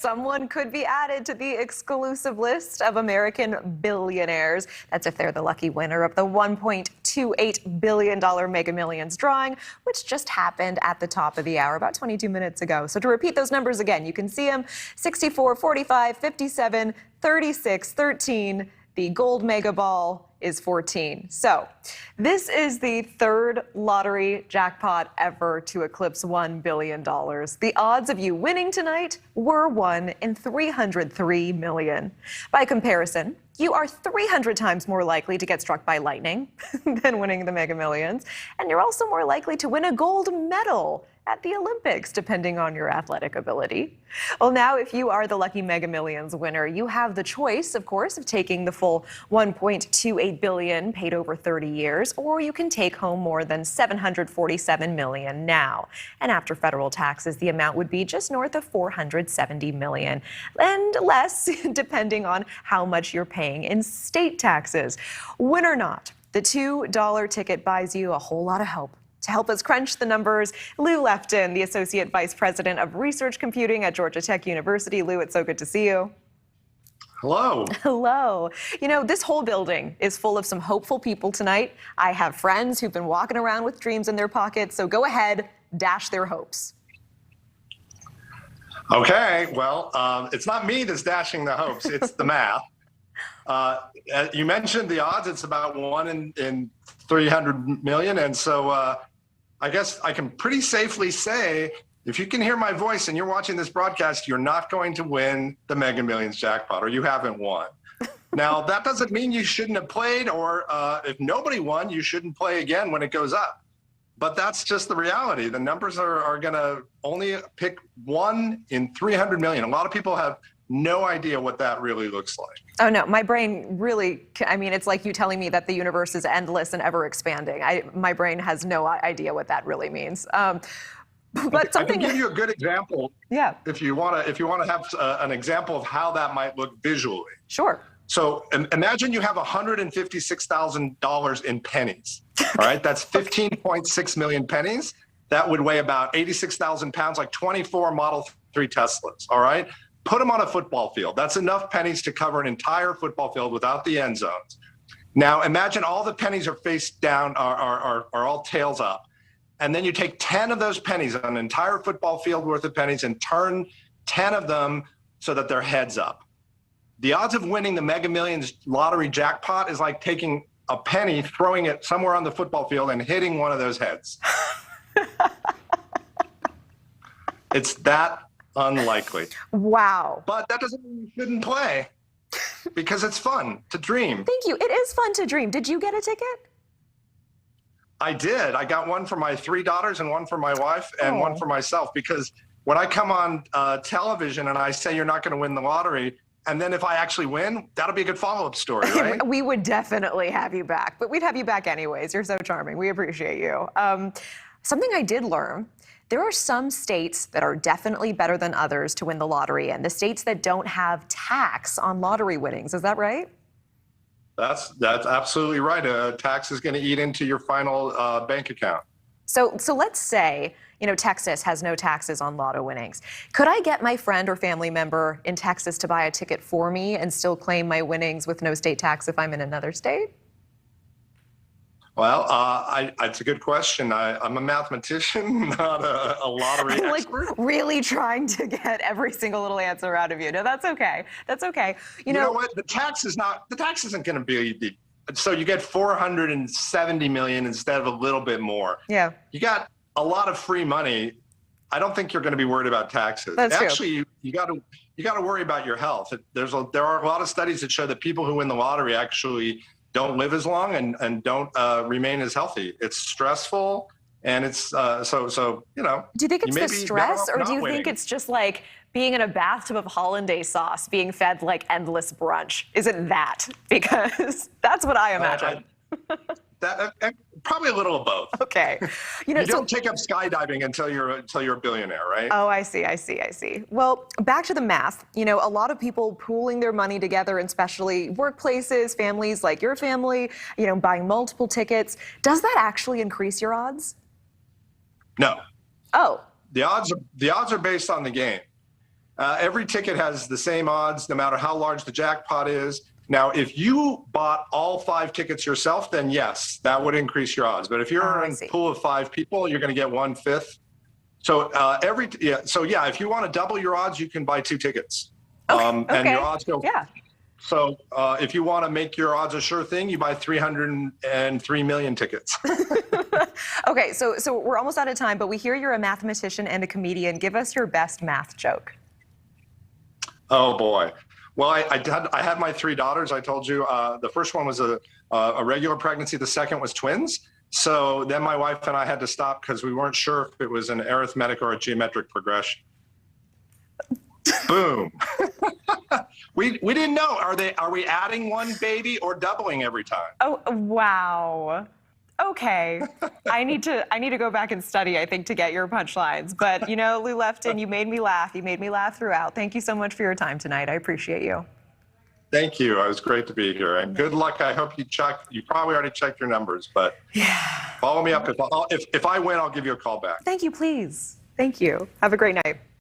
Someone could be added to the exclusive list of American billionaires. That's if they're the lucky winner of the $1.28 billion Mega Millions drawing, which just happened at the top of the hour about 22 minutes ago. So to repeat those numbers again, you can see them: 64, 45, 57, 36, 13. The gold mega ball is 14. So this is the third lottery jackpot ever to eclipse $1 billion. The odds of you winning tonight were 1 in 303 million. By comparison, you are 300 times more likely to get struck by lightning than winning the Mega Millions. And you're also more likely to win a gold medal at the Olympics, depending on your athletic ability. Well, now, if you are the lucky Mega Millions winner, you have the choice, of course, of taking the full $1.28 billion paid over 30 years, or you can take home more than $747 million now. And after federal taxes, the amount would be just north of $470 million, and less, depending on how much you're paying in state taxes. Win or not, the $2 ticket buys you a whole lot of help. To help us crunch the numbers, Lew Lefton, the Associate Vice President of Research Computing at Georgia Tech University. Lew, it's so good to see you. Hello. Hello. You know, this whole building is full of some hopeful people tonight. I have friends who've been walking around with dreams in their pockets, so go ahead, dash their hopes. Okay, well, it's not me that's dashing the hopes, it's the math. You mentioned the odds, it's about 1 in 300 million, and so I guess I can pretty safely say, if you can hear my voice and you're watching this broadcast, you're not going to win the Mega Millions jackpot, or you haven't won. Now, that doesn't mean you shouldn't have played, or if nobody won, you shouldn't play again when it goes up. But that's just the reality. The numbers are going to only pick 1 in 300 million. A lot of people have no idea what that really looks like. Oh, no, my brain really, I mean, it's like you telling me that the universe is endless and ever expanding. My brain has no idea what that really means. But I can give you a good example. Yeah. If you want to have an example of how that might look visually. Sure. So imagine you have $156,000 in pennies. All right, that's 15.6 million pennies. That would weigh about 86,000 pounds, like 24 Model 3 Teslas. All right. Put them on a football field. That's enough pennies to cover an entire football field without the end zones. Now imagine all the pennies are face down, are all tails up. And then you take 10 of those pennies, an entire football field worth of pennies, and turn 10 of them so that they're heads up. The odds of winning the Mega Millions lottery jackpot is like taking a penny, throwing it somewhere on the football field and hitting one of those heads. It's that unlikely. Wow. But that doesn't mean you shouldn't play, because it's fun to dream. Thank you. It is fun to dream. Did you get a ticket? I did. I got one for my 3 daughters and one for my wife and one for myself, because when I come on television and I say you're not going to win the lottery, and then if I actually win, that'll be a good follow-up story, right? We would definitely have you back, but we'd have you back anyways. You're so charming. We appreciate you. Something I did learn: there are some states that are definitely better than others to win the lottery, and the states that don't have tax on lottery winnings. Is that right? That's absolutely right. A tax is going to eat into your final bank account. So let's say, you know, Texas has no taxes on lotto winnings. Could I get my friend or family member in Texas to buy a ticket for me and still claim my winnings with no state tax if I'm in another state? Well, it's a good question. I'm a mathematician, not a lottery expert. Like really trying to get every single little answer out of you. No, that's okay. That's okay. You know what? The tax isn't going to be so you get 470 million instead of a little bit more. Yeah. You got a lot of free money. I don't think you're going to be worried about taxes. That's Actually, you got to worry about your health. There are a lot of studies that show that people who win the lottery actually don't live as long and don't remain as healthy. It's stressful, and it's so you know. Do you think it's the stress, or do you winning. think it's just like being in a bathtub of hollandaise sauce, being fed like endless brunch? Is it that? Because that's what I imagine. Probably a little of both. Okay. You know, you don't take up skydiving until you're a billionaire, right? Oh, I see. Well, back to the math. You know, a lot of people pooling their money together, and especially workplaces, families like your family, you know, buying multiple tickets. Does that actually increase your odds? No. Oh. The odds are based on the game. Every ticket has the same odds, no matter how large the jackpot is. Now, if you bought all 5 tickets yourself, then yes, that would increase your odds. But if you're in a pool of 5 people, you're going to get 1/5. So if you want to double your odds, you can buy 2 tickets. And your odds go. Yeah. So if you want to make your odds a sure thing, you buy 303 million tickets. Okay, so we're almost out of time, but we hear you're a mathematician and a comedian. Give us your best math joke. Oh boy. Well, I had my 3 daughters. I told you the first one was a regular pregnancy. The second was twins. So then my wife and I had to stop because we weren't sure if it was an arithmetic or a geometric progression. Boom. We didn't know. Are we adding one baby or doubling every time? Oh, wow. Okay. I need to go back and study, I think, to get your punchlines. But, Lew Lefton, you made me laugh. You made me laugh throughout. Thank you so much for your time tonight. I appreciate you. Thank you. It was great to be here. And good luck. I hope you probably already checked your numbers, but follow me up. If I win, I'll give you a call back. Thank you, please. Thank you. Have a great night.